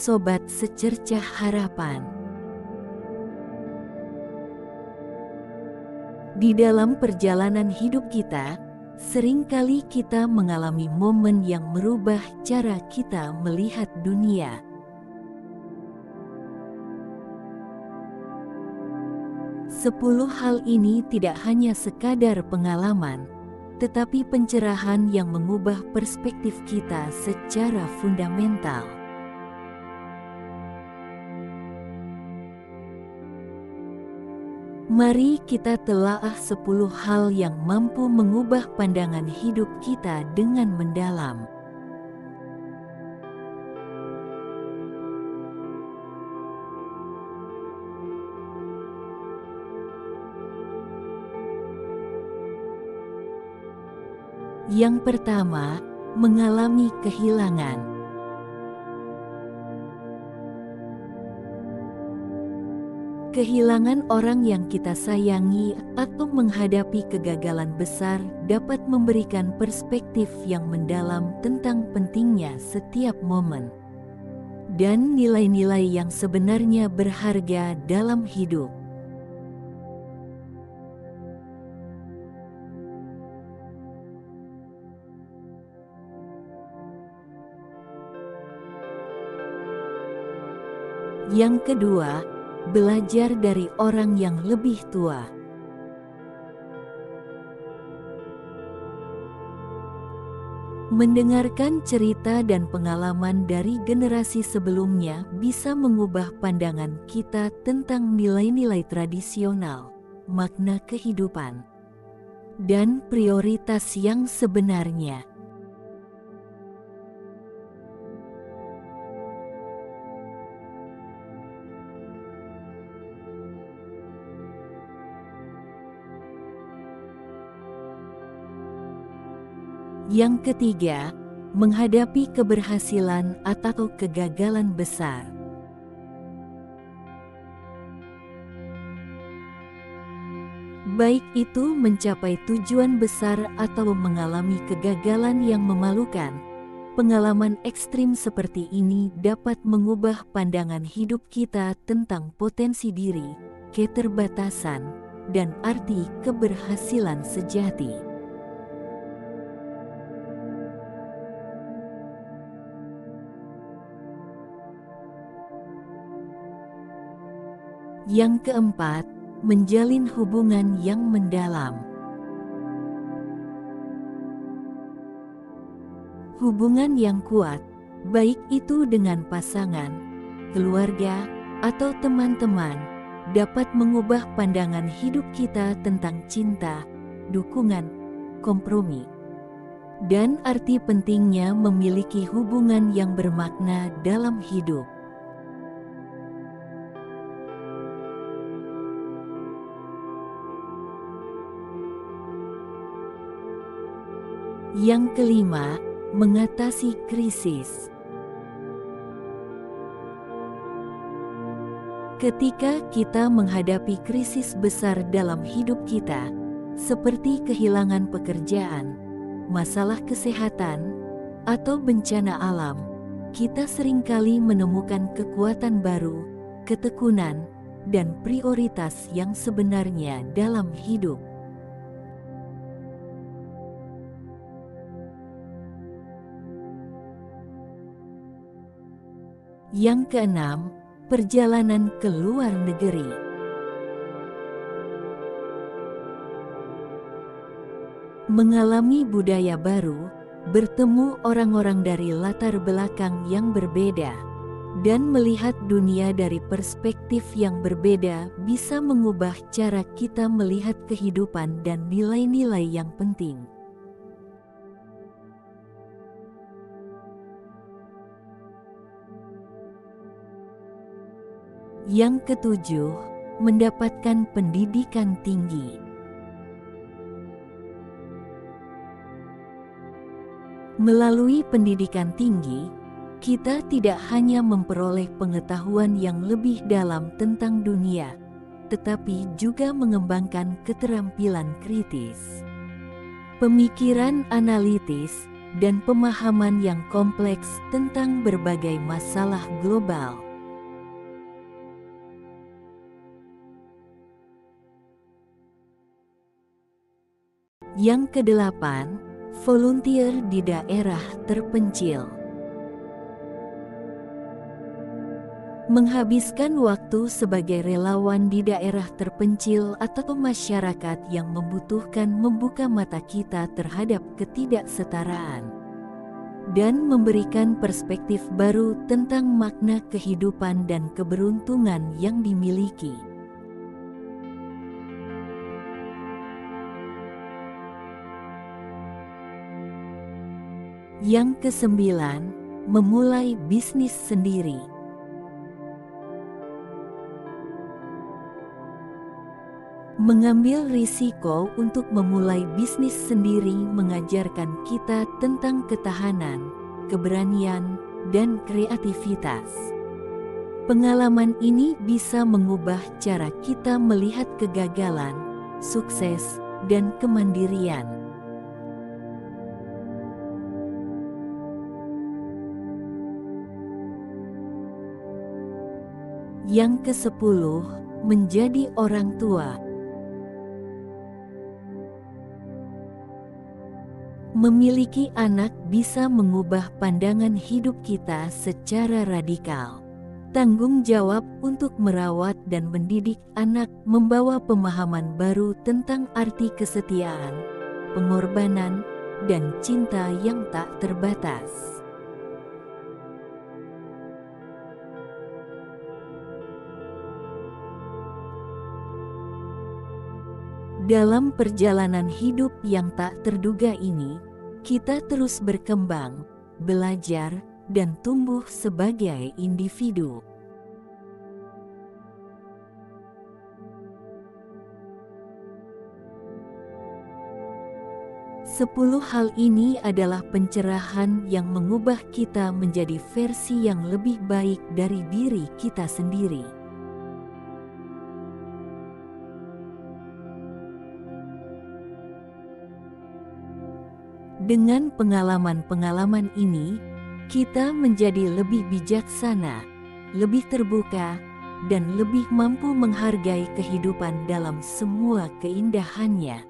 sobat secercah harapan. Di dalam perjalanan hidup kita, seringkali kita mengalami momen yang merubah cara kita melihat dunia. Sepuluh hal ini tidak hanya sekadar pengalaman, tetapi pencerahan yang mengubah perspektif kita secara fundamental. Mari kita telaah 10 hal yang mampu mengubah pandangan hidup kita dengan mendalam. Yang pertama, mengalami kehilangan. Kehilangan orang yang kita sayangi atau menghadapi kegagalan besar dapat memberikan perspektif yang mendalam tentang pentingnya setiap momen dan nilai-nilai yang sebenarnya berharga dalam hidup. Yang kedua, belajar dari orang yang lebih tua. Mendengarkan cerita dan pengalaman dari generasi sebelumnya bisa mengubah pandangan kita tentang nilai-nilai tradisional, makna kehidupan, dan prioritas yang sebenarnya. Yang ketiga, menghadapi keberhasilan atau kegagalan besar. Baik itu mencapai tujuan besar atau mengalami kegagalan yang memalukan, pengalaman ekstrim seperti ini dapat mengubah pandangan hidup kita tentang potensi diri, keterbatasan, dan arti keberhasilan sejati. Yang keempat, menjalin hubungan yang mendalam. Hubungan yang kuat, baik itu dengan pasangan, keluarga, atau teman-teman, dapat mengubah pandangan hidup kita tentang cinta, dukungan, kompromi, dan arti pentingnya memiliki hubungan yang bermakna dalam hidup. Yang kelima, mengatasi krisis. Ketika kita menghadapi krisis besar dalam hidup kita, seperti kehilangan pekerjaan, masalah kesehatan, atau bencana alam, kita seringkali menemukan kekuatan baru, ketekunan, dan prioritas yang sebenarnya dalam hidup. Yang keenam, perjalanan ke luar negeri. Mengalami budaya baru, bertemu orang-orang dari latar belakang yang berbeda, dan melihat dunia dari perspektif yang berbeda bisa mengubah cara kita melihat kehidupan dan nilai-nilai yang penting. Yang ketujuh, mendapatkan pendidikan tinggi. Melalui pendidikan tinggi, kita tidak hanya memperoleh pengetahuan yang lebih dalam tentang dunia, tetapi juga mengembangkan keterampilan kritis, pemikiran analitis, dan pemahaman yang kompleks tentang berbagai masalah global. Yang kedelapan, volunteer di daerah terpencil. Menghabiskan waktu sebagai relawan di daerah terpencil atau masyarakat yang membutuhkan membuka mata kita terhadap ketidaksetaraan dan memberikan perspektif baru tentang makna kehidupan dan keberuntungan yang dimiliki. Yang kesembilan, memulai bisnis sendiri. Mengambil risiko untuk memulai bisnis sendiri mengajarkan kita tentang ketahanan, keberanian, dan kreativitas. Pengalaman ini bisa mengubah cara kita melihat kegagalan, sukses, dan kemandirian. Yang kesepuluh, menjadi orang tua. Memiliki anak bisa mengubah pandangan hidup kita secara radikal. Tanggung jawab untuk merawat dan mendidik anak membawa pemahaman baru tentang arti kesetiaan, pengorbanan, dan cinta yang tak terbatas. Dalam perjalanan hidup yang tak terduga ini, kita terus berkembang, belajar, dan tumbuh sebagai individu. Sepuluh hal ini adalah pencerahan yang mengubah kita menjadi versi yang lebih baik dari diri kita sendiri. Dengan pengalaman-pengalaman ini, kita menjadi lebih bijaksana, lebih terbuka, dan lebih mampu menghargai kehidupan dalam semua keindahannya.